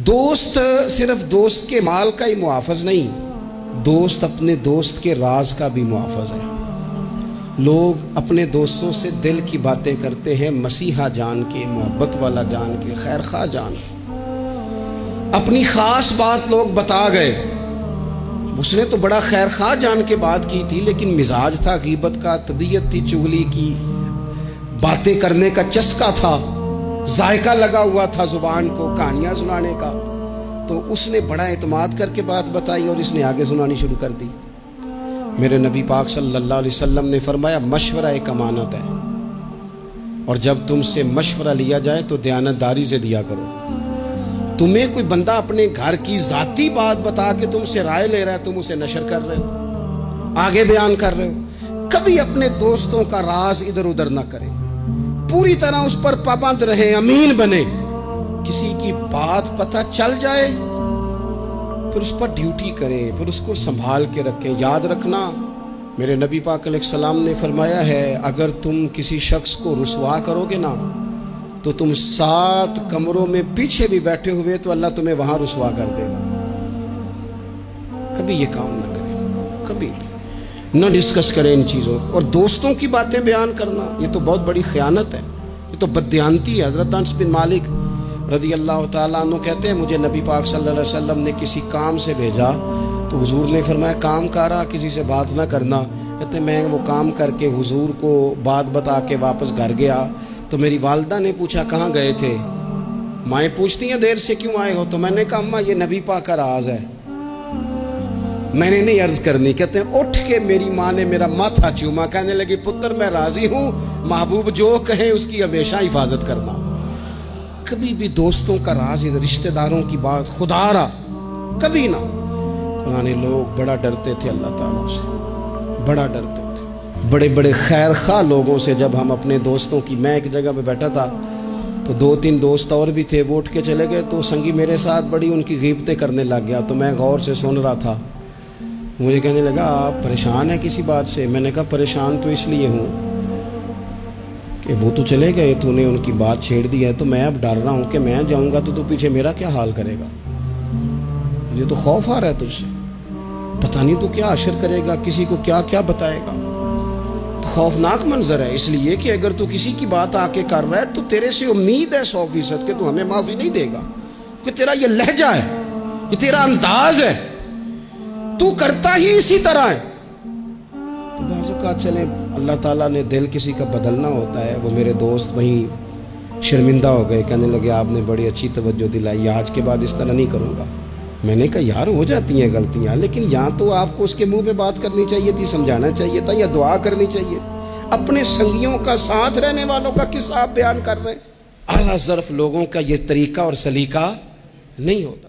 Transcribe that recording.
دوست صرف دوست کے مال کا ہی محافظ نہیں، دوست اپنے دوست کے راز کا بھی محافظ ہے۔ لوگ اپنے دوستوں سے دل کی باتیں کرتے ہیں، مسیحا جان کے، محبت والا جان کے، خیر خواہ جان کے۔ اپنی خاص بات لوگ بتا گئے، اس نے تو بڑا خیر خواہ جان کے بات کی تھی، لیکن مزاج تھا غیبت کا، طبیعت تھی چغلی کی، باتیں کرنے کا چسکا تھا، ذائقہ لگا ہوا تھا زبان کو کہانیاں سنانے کا، تو اس نے بڑا اعتماد کر کے بات بتائی اور اس نے آگے سنانی شروع کر دی۔ میرے نبی پاک صلی اللہ علیہ وسلم نے فرمایا مشورہ ایک امانت ہے، اور جب تم سے مشورہ لیا جائے تو دیانتداری سے دیا کرو۔ تمہیں کوئی بندہ اپنے گھر کی ذاتی بات بتا کے تم سے رائے لے رہا ہے، تم اسے نشر کر رہے ہو، آگے بیان کر رہے ہو۔ کبھی اپنے دوستوں کا راز ادھر ادھر نہ کریں، پوری طرح اس پر پابند رہیں، امین بنے۔ کسی کی بات پتہ چل جائے پھر اس پر ڈیوٹی کریں، پھر اس کو سنبھال کے رکھیں۔ یاد رکھنا، میرے نبی پاک علیہ السلام نے فرمایا ہے اگر تم کسی شخص کو رسوا کرو گے نا تو تم 7 کمروں میں پیچھے بھی بیٹھے ہوئے تو اللہ تمہیں وہاں رسوا کر دے گا۔ کبھی یہ کام نہ کریں، کبھی نہ ڈسکس کریں ان چیزوں کو۔ اور دوستوں کی باتیں بیان کرنا یہ تو بہت بڑی خیانت ہے، یہ تو بددیانتی ہے۔ حضرت انس بن مالک رضی اللہ تعالیٰ عنہ کہتے ہیں مجھے نبی پاک صلی اللہ علیہ وسلم نے کسی کام سے بھیجا تو حضور نے فرمایا کام کارا کسی سے بات نہ کرنا۔ کہتے ہیں میں وہ کام کر کے حضور کو بات بتا کے واپس گھر گیا تو میری والدہ نے پوچھا کہاں گئے تھے؟ مائیں پوچھتی ہیں دیر سے کیوں آئے ہو؟ تو میں نے کہا اماں یہ نبی پاک کا راز ہے، میں نے نہیں عرض کرنی۔ کہتے ہیں اٹھ کے میری ماں نے میرا ماتھا چوما، کہنے لگی پتر میں راضی ہوں، محبوب جو کہیں اس کی ہمیشہ حفاظت کرنا۔ کبھی بھی دوستوں کا راز، رشتہ داروں کی بات خدا را کبھی نہ۔ پرانے لوگ بڑا ڈرتے تھے اللہ تعالیٰ سے، بڑا ڈرتے تھے بڑے بڑے خیر خواہ لوگوں سے۔ جب ہم اپنے دوستوں کی، میں ایک جگہ پہ بیٹھا تھا تو 2-3 دوست اور بھی تھے، وہ اٹھ کے چلے گئے تو سنگی میرے ساتھ بڑی ان کی غیبتیں کرنے لگ گیا، تو میں غور سے سن رہا تھا۔ مجھے کہنے لگا آپ پریشان ہیں کسی بات سے؟ میں نے کہا پریشان تو اس لیے ہوں کہ وہ تو چلے گئے، تو نے ان کی بات چھیڑ دی ہے، تو میں اب ڈر رہا ہوں کہ میں جاؤں گا تو پیچھے میرا کیا حال کرے گا۔ مجھے تو خوف آ رہا ہے تجھ سے، پتہ نہیں تو کیا اشر کرے گا، کسی کو کیا کیا بتائے گا۔ تو خوفناک منظر ہے، اس لیے کہ اگر تو کسی کی بات آ کے کر رہا ہے تو تیرے سے امید ہے 100% کہ تو ہمیں معافی نہیں دے گا، کہ تیرا یہ لہجہ ہے، یہ تیرا انداز ہے، تو کرتا ہی اسی طرح ہے۔ تو بعض اوقات چلیں اللہ تعالیٰ نے دل کسی کا بدلنا ہوتا ہے۔ وہ میرے دوست وہیں شرمندہ ہو گئے، کہنے لگے آپ نے بڑی اچھی توجہ دلائی، آج کے بعد اس طرح نہیں کروں گا۔ میں نے کہا یار ہو جاتی ہیں غلطیاں، لیکن یہاں تو آپ کو اس کے منہ پہ بات کرنی چاہیے تھی، سمجھانا چاہیے تھا، یا دعا کرنی چاہیے تھی۔ اپنے سنگیوں کا، ساتھ رہنے والوں کا قصہ آپ بیان کر رہے ہیں۔ اعلیٰ ظرف لوگوں کا یہ طریقہ اور سلیقہ نہیں ہوتا۔